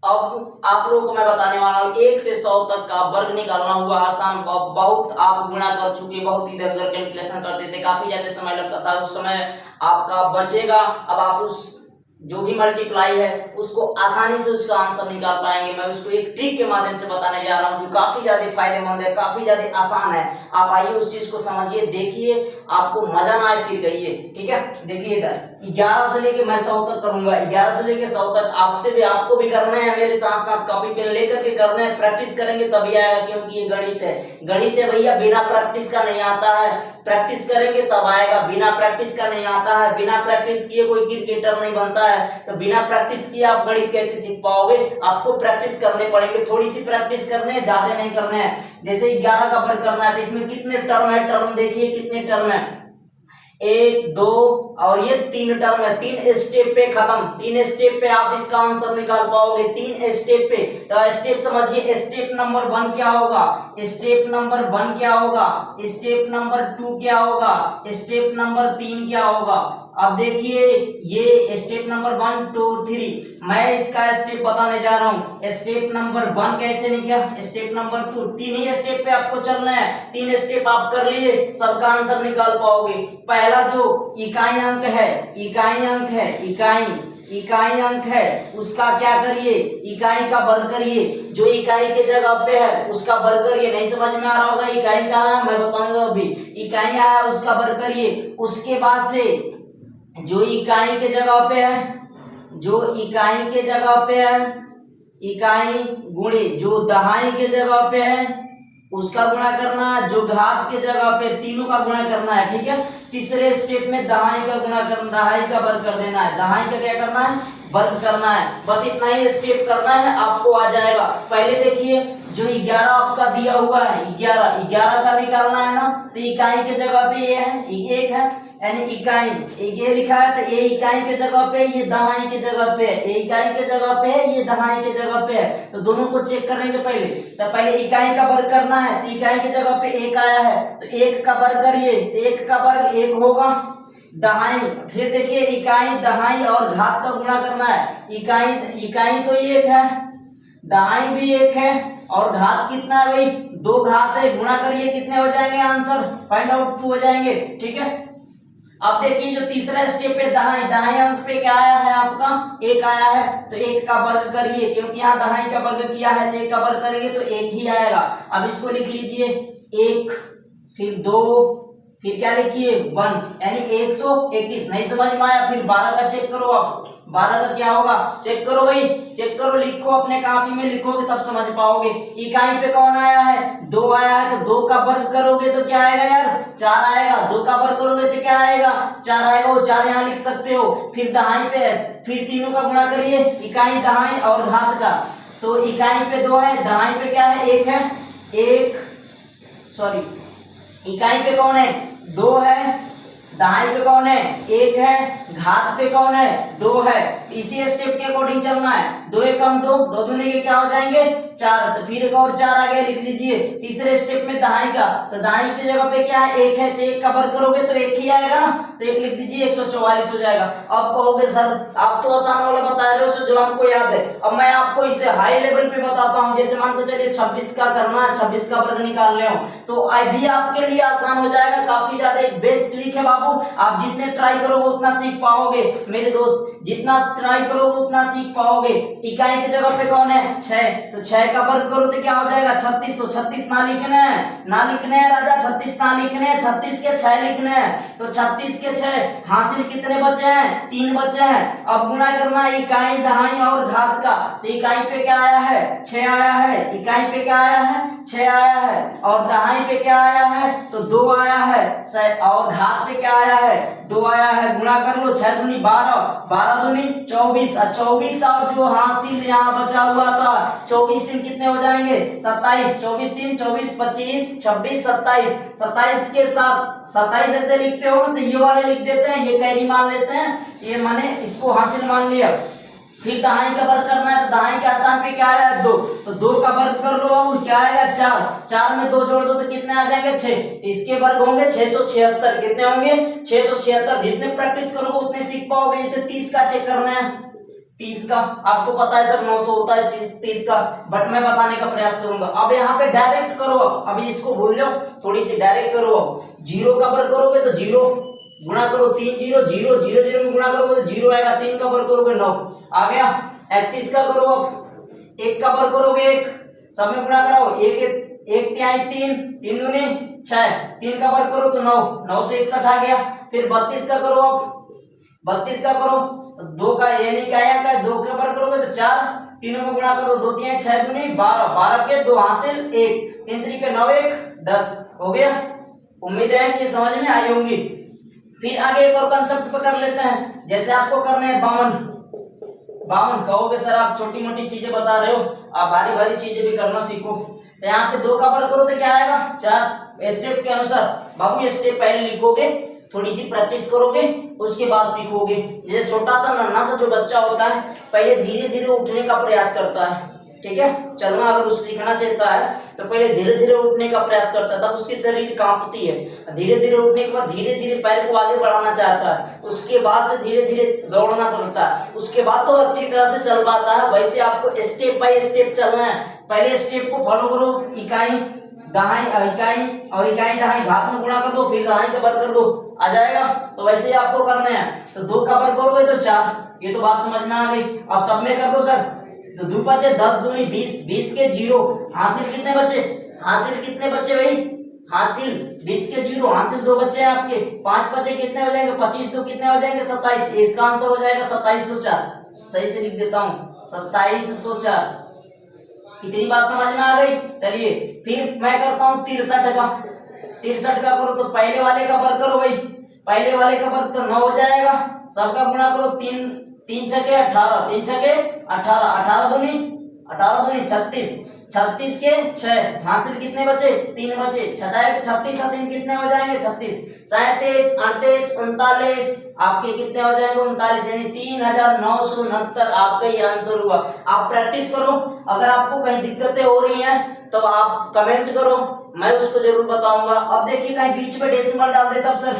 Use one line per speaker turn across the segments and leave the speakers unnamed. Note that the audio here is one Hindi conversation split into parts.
अब आप लोगों को मैं बताने वाला हूँ 1 से 100 तक का वर्ग निकालना हुआ आसान। बहुत आप गुणा कर चुके, बहुत इधर उधर कैलकुलेशन करते थे, काफी ज्यादा समय लगता था, उस समय आपका बचेगा। अब आप उस जो भी मल्टीप्लाई है उसको आसानी से उसका आंसर निकाल पाएंगे। मैं उसको एक ट्रिक के माध्यम से बताने जा रहा हूँ जो काफी ज्यादा फायदेमंद है, काफी ज्यादा आसान है। आप आइए उस चीज को समझिए, देखिए, आपको मजा ना आए फिर कहिए, ठीक है। देखिए इधर 11 से लेके मैं 100 तक करूंगा, 11 से लेके 100 तक आपसे भी, आपको भी करना है, मेरे साथ साथ कॉपी पेन लेकर के करना है, प्रैक्टिस करेंगे तभी आएगा, क्योंकि ये गणित है। गणित है भैया, बिना प्रैक्टिस का नहीं आता है, प्रैक्टिस करेंगे तब आएगा, बिना प्रैक्टिस का नहीं आता है। बिना प्रैक्टिस किए कोई क्रिकेटर नहीं बनता है, तो बिना प्रैक्टिस किए आप गणित कैसे सीख पाओगे? आपको प्रैक्टिस करने पड़ेंगे, थोड़ी सी प्रैक्टिस करने हैं, ज्यादा नहीं करने हैं। जैसे 11 का वर्ग करना है तो इसमें कितने टर्म है, टर्म देखिए कितने टर्म है, 1 2 और ये 3 टर्म है। 3 स्टेप पे खत्म, 3 स्टेप पे आप इसका आंसर निकाल पाओगे, 3 स्टेप पे। तो स्टेप समझिए, स्टेप नंबर 1 क्या होगा, स्टेप नंबर 1 क्या होगा, स्टेप नंबर 2 क्या होगा, स्टेप नंबर 3 क्या होगा। अब देखिए ये स्टेप नंबर 1 2 3, मैं इसका स्टेप बताने जा रहा हूँ। स्टेप नंबर 1 कैसे निकला, स्टेप नंबर 2, 3 ही स्टेप पे आपको चलना है, 3 स्टेप आप कर लिए, सबका आंसर निकाल पाओगे। पहला जो इकाई अंक है, इकाई अंक है, इकाई अंक है, उसका क्या करिए, इकाई का वर्ग करिए। जो इकाई के जगह पे है उसका वर्ग करिए। नहीं समझ में आ रहा होगा इकाई का है, मैं बताऊंगा अभी। इकाई आया उसका वर्ग करिए। उसके बाद से जो इकाई के जगह पे है, जो इकाई के जगह पे है, इकाई गुणे जो दहाई के जगह पे है उसका गुणा करना है, जो घात के जगह पे तीनों का गुणा करना है, ठीक है। तीसरे स्टेप में दहाई का गुणा करना, दहाई का वर्ग कर देना है, दहाई का क्या करना है, वर्ग करना है। बस इतना ही स्टेप करना है, आपको आ जाएगा। पहले देखिए जो 11 आपका दिया हुआ है, 11 का निकालना है ना, तो इकाई के जगह पे ये है, एक है, यानी इकाई ये लिखा है, तो ये इकाई के जगह पे, ये दहाई के जगह पे है, ये इकाई के जगह पे है, ये दहाई के जगह पे है। तो दोनों को चेक करेंगे पहले। तो पहले इकाई का वर्ग करना है, तो इकाई के जगह पे 1 आया है, तो 1 का वर्ग करिए, 1 का वर्ग 1 होगा। दहाई, फिर देखिए इकाई दहाई और घात का गुणा करना है। इकाई तो 1 है, दहाई भी 1 है, और घात कितना है भाई, 2 घात है, गुणा करिए, कितने हो जाएंगे आंसर, फाइंड आउट 2 हो जाएंगे, ठीक है। अब देखिए जो तीसरा स्टेप पे दहाई अंक पे क्या आया है आपका, 1 आया है, तो 1 का वर्ग करिए, क्योंकि यहाँ दहाई का वर्ग किया है तो 1 का वर्ग करेंगे तो 1 ही आएगा। अब इसको लिख लीजिए 1, फिर 2, फिर क्या लिखिए 1, यानी 121। नहीं समझ में आया, फिर 12 का चेक करो आप, 12 का क्या होगा, चेक करो भाई, चेक करो, लिखो अपने कॉपी में, लिखोगे तब समझ पाओगे। इकाई पे कौन आया है, 2 आया है, तो 2 का वर्ग करोगे तो क्या आएगा यार, 4 आएगा। 2 का वर्ग करोगे तो क्या आएगा, 4 आएगा, वो 4 यहाँ लिख सकते हो। फिर दहाई पे, फिर तीनों का गुणा करिए, इकाई दहाई और घात का। तो इकाई पे 2 है, दहाई पे क्या है, 1 है, इकाई पे कौन है, 2 है, दहाई पे कौन है, 1 है, घात पे कौन है, 2 है। इसी स्टेप के अकॉर्डिंग चलना है। 2 एक कम 2, 2 दूनी के क्या हो जाएंगे 4, तो फिर एक और 4 आ गया, लिख लीजिए। तीसरे स्टेप में दहाई का, तो दहाई की जगह पे क्या है, 1 है, तो 1 का वर्ग करोगे तो 1 ही आएगा ना, तो 1 लिख दीजिए, 144 हो जाएगा। अब कहोगे सर आप तो आसान वाला बता रहे हो जो हमको याद है। अब मैं आपको इसे हाई लेवल पे बताता हूँ। जैसे मान के चलिए 26 का करना है, 26 का वर्ग निकालने हो, तो अभी आपके लिए आसान हो जाएगा, काफी ज्यादा एक बेस्ट ट्रिक है बाबू। आप जितने ट्राई करोगे उतना सीख पाओगे मेरे दोस्त, जितना ट्राई करोगे उतना सीख पाओगे। इकाई की जगह पे कौन है, 6, तो 6 का वर्ग करो तो क्या हो जाएगा 36, तो 36 ना लिखना है, ना लिखने हैं राजा, 36 ना लिखने हैं, 36 के 6 लिखने हैं। तो 36 के 6 हासिल कितने बचे हैं, 3 बचे हैं। अब गुणा करना है इकाई दहाई और घात का, तो इकाई पे क्या आया है, 6 आया है, इकाई पे क्या आया है, 6 आया है, और दहाई पे क्या आया है, तो 2 आया है, और घात पे क्या आया है, 2 आया है। गुणा कर लो, 6 दूनी 12, 12 दूनी 24, 24 और जो हासिल यहाँ बचा हुआ था 24 दिन कितने हो जाएंगे 27, 24 दिन 24 25 26 27, 27 के साथ 27 ऐसे लिखते हो तो ये वाले लिख देते हैं, ये कैरी मान लेते हैं, ये माने इसको हासिल मान लिया। फिर दहाई का वर्ग करना है, तो दहाई के स्थान पे क्या आया 2, तो 2 का वर्ग कर लो, और क्या आएगा 4, 4 में 2 जोड़ दो तो कितने आ जाएंगे 6, इसके वर्ग होंगे 676, कितने होंगे 676। जितने प्रैक्टिस करोगे उतने सीख पाओगे। इसे 30 का चेक करना है, 30 का, आपको पता है सर 900 होता है 30 का, बट मैं बताने का प्रयास करूंगा। अब यहाँ पे डायरेक्ट करो, अभी इसको भूल जाओ, थोड़ी सी डायरेक्ट करो। अब जीरो का वर्ग करोगे तो जीरो गुणा करो 3 जीरो, जीरो जीरो जीरो में गुणा करोगे तो जीरो आएगा, 3 का वर्ग करोगे 9 आ गया। 31 का करो, अब 1 का वर्ग करोगे 1, सब में गुणा कराओ, 1 तिहाई 3, 3 दूनी 6, 3 का वर्ग करो तो 9, 9 से 61 आ गया। फिर 32 का करो, अब 32 का करो, 2 का ये नहीं क्या का 2 का वर्ग करोगे तो 4, तीनों में गुणा करो, 2 तिहाई 6 दूनी 12, 12 के 2 हासिल 1, 3 तरीके 9 1 10 हो गया। उम्मीद है कि समझ में आई होंगी। फिर आगे एक और कंसेप्ट पकड़ लेते हैं, जैसे आपको करने हैं 52 कहोगे सर आप छोटी मोटी चीजें बता रहे हो, आप भारी भारी चीजें भी करना सीखो। तो यहाँ पे 2 का वर्ग करो तो क्या आएगा 4, स्टेप के अनुसार बाबू ये स्टेप पहले लिखोगे, थोड़ी सी प्रैक्टिस करोगे उसके बाद सीखोगे। जैसे छोटा सा नन्हा सा जो बच्चा होता है पहले धीरे धीरे उठने का प्रयास करता है, ठीक है, चलना अगर उसे सीखना चाहता है तो पहले धीरे धीरे उठने का प्रयास करता है, तब उसकी शरीर कांपती है। धीरे धीरे उठने के बाद धीरे धीरे पैर को आगे बढ़ाना चाहता है, उसके बाद से धीरे धीरे दौड़ना पड़ता है, उसके बाद तो अच्छी तरह से चल पाता है। वैसे आपको स्टेप बाय स्टेप चलना है। पहले स्टेप को फॉलो करो, इकाई दहाई इकाई और इकाई दहाई घात में गुणा कर दो, फिर दहाई का वर्ग कर दो, आ जाएगा। तो वैसे ही आपको करना है। तो 2 का वर्ग करोगे तो 4, ये तो बात समझ में आ गई। अब सब में कर दो सर, तो 2 बचे 10 दूनी 20, 20 के 0 हासिल कितने बचे, हासिल कितने बचे भाई, हासिल 20 के 0 हासिल 2 बचे हैं आपके, 5 बचे कितने हो जाएंगे, 25 2 कितने हो जाएंगे 27, इसका आंसर हो जाएगा 2704। सही से लिख देता हूँ 2704। इतनी बात समझ में आ गई। चलिए फिर मैं करता हूँ 63 का। 63 का करो तो पहले वाले का वर्ग करो भाई, पहले वाले का वर्ग तो 9 हो जाएगा, सबका गुणा करो, 3 3 छके 18, 3 छके 18, 18 दूनी 36, 36 के 6 हासिल कितने बचे 3 बचे, 36 और 3 कितने हो जाएंगे 36, 37 38 39 आपके कितने हो जाएंगे 39, यानी 3969 आपका ये आंसर हुआ। आप प्रैक्टिस करो, अगर आपको कहीं दिक्कतें हो रही हैं तो आप कमेंट करो, मैं उसको जरूर बताऊंगा। अब देखिए कहीं बीच में डेसिमल डाल दे, तब सर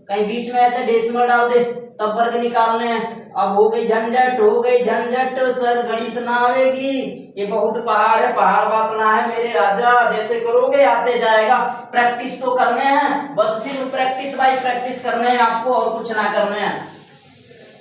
कहीं बीच में ऐसे डेसिमल डाल दे तब वर्ग निकालने हैं। अब हो गई झंझट, हो गई झंझट, सर गणित ना आवेगी, ये बहुत पहाड़ है, पहाड़ बात ना है मेरे राजा, जैसे करोगे आते जाएगा। प्रैक्टिस तो करने हैं, बस सिर्फ प्रैक्टिस बाई प्रैक्टिस करने हैं आपको, और कुछ ना करने हैं।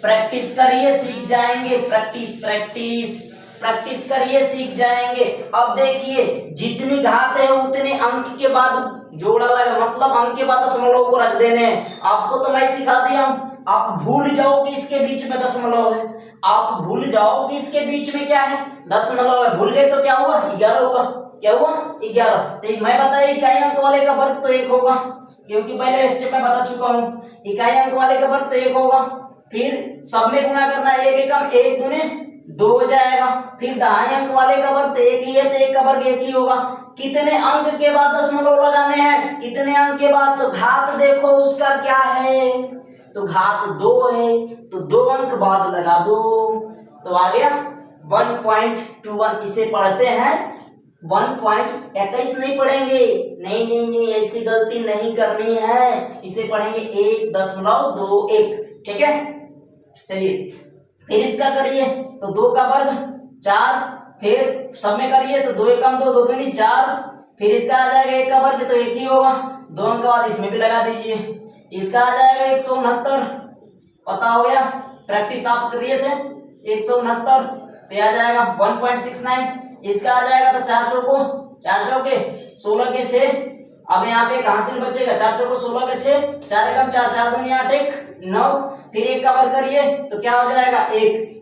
प्रैक्टिस करिए सीख जाएंगे, प्रैक्टिस प्रैक्टिस प्रैक्टिस करिए सीख जाएंगे। अब देखिए जितनी घात है उतने अंक के बाद जोड़ा लगा, मतलब अंक के बाद दशमलव को रख देने हैं। आपको तो मैं सिखा दिया हूं, आप भूल जाओ कि इसके बीच में दशमलव है, आप भूल जाओ कि इसके बीच में क्या है दशमलव है, भूल गए तो क्या हुआ 11 हुआ, क्या हुआ 11। तो मैं बताइए इकाई अंक वाले का वर्ग तो 1 होगा, क्योंकि पहले स्टेप में बता चुका हूँ, इकाई अंक वाले का वर्ग तो 1 होगा। फिर सब में गुणा करना, 1 एकम 1 दूने 2 हो जाएगा। फिर दहाई अंक वाले का वर्ग तो 1 ही है, तो 1 का वर्ग 1 ही होगा। कितने अंक के बाद दशमलव लगाने हैं, कितने अंक के बाद, तो घात देखो उसका क्या है, तो घात 2 है, तो 2 अंक बाद लगा दो, तो आ गया 1.21। इसे पढ़ते हैं 1.21 नहीं पढ़ेंगे, नहीं नहीं नहीं ऐसी गलती नहीं करनी है, इसे पढ़ेंगे 1.21, ठीक है। चलिए फिर इसका करिए तो 2 का वर्ग 4, फिर सब में करिए तो 2 एकम 2, 2 दूनी 4, फिर इसका आ जाएगा 1 का वर्ग तो 1 ही होगा, 2 अंक बाद इसमें भी लगा दीजिए, इसका आ जाएगा 169, पता हो गया, प्रैक्टिस आप करिए थे 169, तो आ जाएगा 1.69, इसका आ जाएगा तो 4 चौके 16 के 6, अब यहाँ पे एक हासिल बचेगा, 4 चौके 16 के 6, 4 एकम 4, 4 दूनी 8 1 9, फिर 1 का वर्ग करिए तो क्या हो जाएगा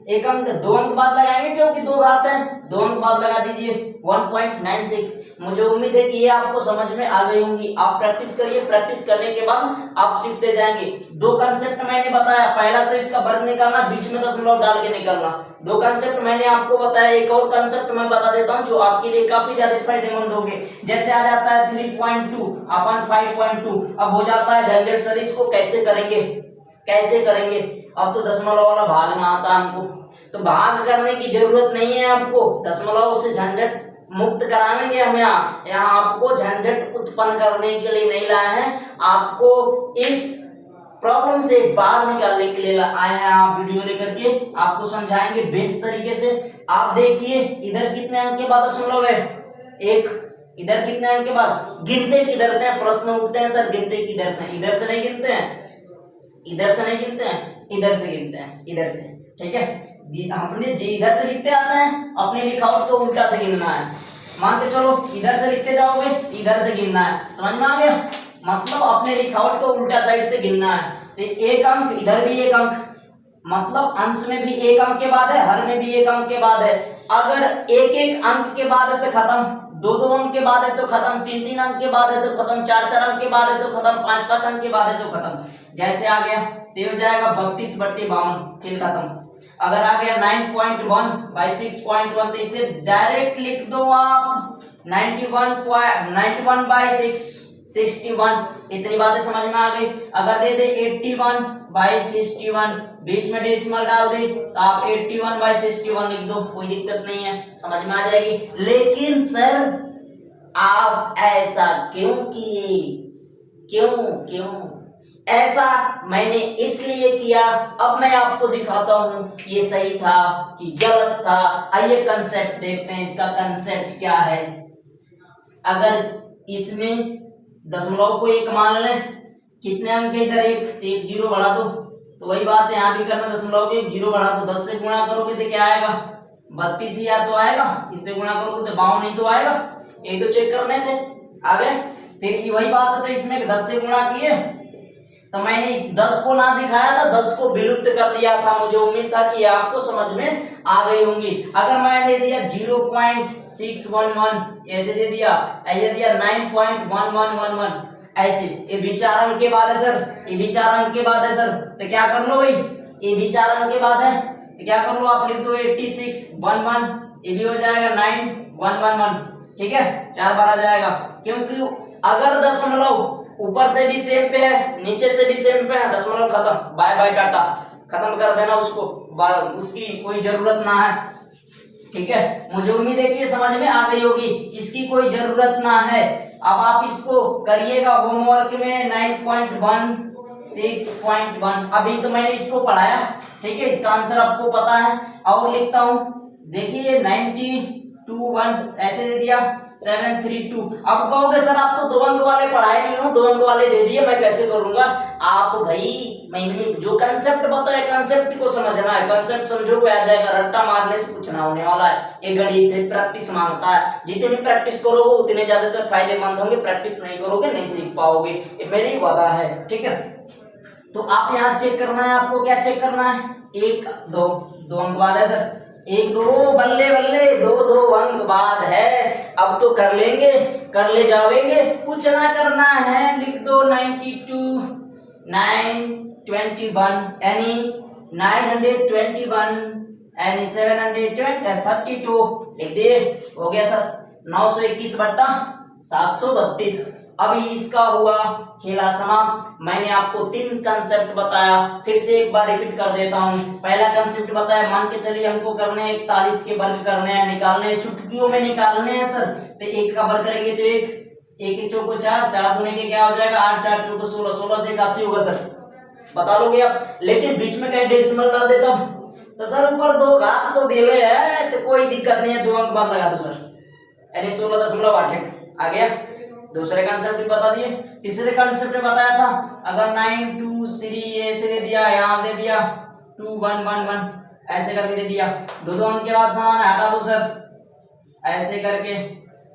1 अंक, 2 अंक बाद लगाएंगे क्योंकि 2 घात है, 2 अंक बाद लगा दीजिए 1.96। मुझे उम्मीद है कि ये आपको समझ में आ गई होंगी। आप प्रैक्टिस करिए, प्रैक्टिस करने के बाद आप सीखते जाएंगे। 2 कंसेप्ट मैंने बताया, पहला तो इसका वर्ग निकालना, बीच में दशमलव डाल के निकालना, 2 कंसेप्ट मैंने आपको बताया। एक और कंसेप्ट मैं बता देता हूँ जो आपके लिए काफी ज्यादा फायदेमंद होंगे। जैसे आ जाता है 3.2 अपन 5.2, अब हो जाता है झंझट, सर इसको कैसे करेंगे, कैसे करेंगे, अब तो दशमलव वाला भाग में आता है हमको, तो भाग करने की जरूरत नहीं है आपको, दशमलव से झंझट मुक्त कराएंगे हम। यहाँ आपको झंझट उत्पन्न करने के लिए नहीं लाए हैं, आपको इस प्रॉब्लम से बाहर निकालने के लिए आए हैं आप वीडियो लेकर के, आपको समझाएंगे बेस्ट तरीके से। आप देखिए इधर कितने अंक के बाद दशमलव है, एक, इधर कितने अंक के बाद, गिनते किधर से, प्रश्न उठते हैं सर गिनते किधर से, इधर से नहीं गिनते हैं, इधर से नहीं गिनते हैं, इधर से गिनते हैं, इधर से, ठीक है। अपने इधर से लिखते आते हैं, अपने लिखावट को उल्टा से गिनना है। मान के चलो इधर से लिखते जाओगे, इधर से गिनना है, समझ में आ गया, मतलब अपने लिखावट को उल्टा साइड से गिनना है। तो एक अंक, इधर भी एक अंक, मतलब अंश में भी एक अंक के बाद है, हर में भी एक अंक के बाद है। अगर एक एक अंक के बाद है तो खत्म, दो दो अंक के बाद है तो खत्म, तीन तीन अंक के बाद है तो खत्म, चार चार अंक के बाद है तो खत्म, पांच पांच अंक के बाद है तो खत्म। जैसे आ गया तो हो जाएगा 32/52, फिर खत्म। अगर आ गया 9.1 बाई 6.1 तो इसे डायरेक्ट लिख दो आप 91 बाई 61, इतनी बातें समझ में आ गई। अगर दे दे 81 बाई 61, बीच में डेसिमल डाल दे तो आप 81 बाई 61 लिख दो, कोई दिक्कत नहीं है, समझ में आ जाएगी। लेकिन सर आप ऐसा क्यों किए, क्यों ऐसा मैंने इसलिए किया, अब मैं आपको दिखाता हूं ये सही था कि गलत था। आइए कंसेप्ट देखते हैं, इसका कंसेप्ट क्या है। अगर इसमें दशमलव को एक मान लें, कितने अंक है इधर, एक जीरो बढ़ा दो, तो वही बात है यहाँ भी करना, दशमलव के एक जीरो बढ़ा दो, 10 से गुणा करोगे तो क्या आएगा, 32 ही या तो आएगा, इससे गुणा करोगे तो 52 ही तो आएगा, यही तो चेक करने थे, आ गए। फिर वही बात है, तो इसमें 10 से गुणा किए तो मैंने इस 10 को ना दिखाया था, 10 को विलुप्त कर दिया था। मुझे उम्मीद था कि आपको समझ में आ गई होंगी। अगर मैंने दिया 0.611 ऐसे दे दिया, ऐसे दिया 9.1111 ऐसे, ये भी 4 अंक के बाद है सर, ये भी 4 अंक के बाद है सर, तो क्या कर लो भाई, ये भी 4 अंक के बाद है तो क्या कर लो आप लिख दो 8611, ये भी हो जाएगा 9111, ठीक है, 4 बार आ जाएगा। क्योंकि अगर दशमलव ऊपर से भी सेम पे है, नीचे से भी सेम पे है, दशमलव खत्म, बाय बाय टाटा, खत्म कर देना उसको, उसकी कोई जरूरत ना है, ठीक है। मुझे उम्मीद है कि ये समझ में आ गई होगी, इसकी कोई जरूरत ना है। अब आप इसको करिएगा होमवर्क में 9.1 अभी तो मैंने इसको पढ़ाया, ठीक है, इसका आंसर आपको पता है। और लिखता हूं, देखिए 92 ऐसे दे दिया 732। अब कहोगे सर आप तो 2 अंक वाले पढ़ाए नहीं हो, 2 अंक वाले दे दिए, मैं कैसे करूंगा। आप भाई मैंने जो कंसेप्ट बताया, कंसेप्ट को समझना है, कंसेप्ट समझोगे आ जाएगा, रट्टा मारने से कुछ ना होने वाला है। ये गणित है, प्रैक्टिस मांगता है, जितनी प्रैक्टिस करोगे उतने ज्यादातर फायदेमंद होंगे, प्रैक्टिस नहीं करोगे नहीं सीख पाओगे, ये मेरी वादा है, ठीक है। तो आप यहाँ चेक करना है, आपको क्या चेक करना है, 1 2 अंक बाद है सर, 1 2 बल्ले बल्ले 2 अंक बाद है। अब तो कर लेंगे, कर ले जाओगे, कुछ ना करना है, लिख दो 92 921 यानी 921 यानी 732 लिख दे, हो गया सर 921/732। अभी इसका हुआ खेला समाप्त। मैंने आपको 3 कंसेप्ट बताया, फिर से एक बार रिपीट कर देता हूँ। पहला कंसेप्ट बताया, मान के चलिए हमको करने हैं 41 के वर्ग करने हैं, निकालने हैं, चुटकियों में निकालने हैं सर। तो 1 का वर्ग करेंगे तो 1 1 चौको 4 4 दूने के क्या हो जाएगा 8 4 चौको 16 16 से 81 होगा सर, बता लोगे आप। लेकिन बीच में कहीं डेसिमल डाल देता हूँ तो सर ऊपर 2 घात तो दिले है, तो कोई दिक्कत नहीं है, 2 अंक बाद लगा दो सर, यानी 16.8 आ गया। दूसरे कॉन्सेप्ट भी बता दिए। तीसरे कॉन्सेप्ट में बताया था, अगर 9 2 3 ऐसे दे दिया, यहाँ दे दिया 2 1 1 1 ऐसे करके दे दिया, 2 अंक के बाद समान हटा दो सर, ऐसे करके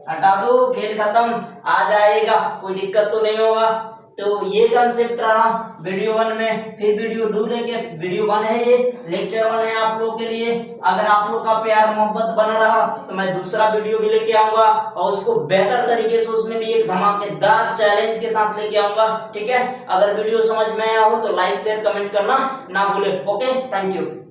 हटा दो, खेल खत्म, आ जाएगा, कोई दिक्कत तो नहीं होगा। तो ये कंसेप्ट रहा वीडियो 1 में। फिर वीडियो 2 लेके, वीडियो 1 है ये, लेक्चर 1 है आप लोगों के लिए। अगर आप लोग का प्यार मोहब्बत बना रहा तो मैं दूसरा वीडियो भी लेके आऊंगा और उसको बेहतर तरीके से, उसमें भी एक धमाकेदार चैलेंज के साथ लेके आऊंगा, ठीक है। अगर वीडियो समझ में आया हो तो लाइक शेयर कमेंट करना ना भूले। Okay, thank you.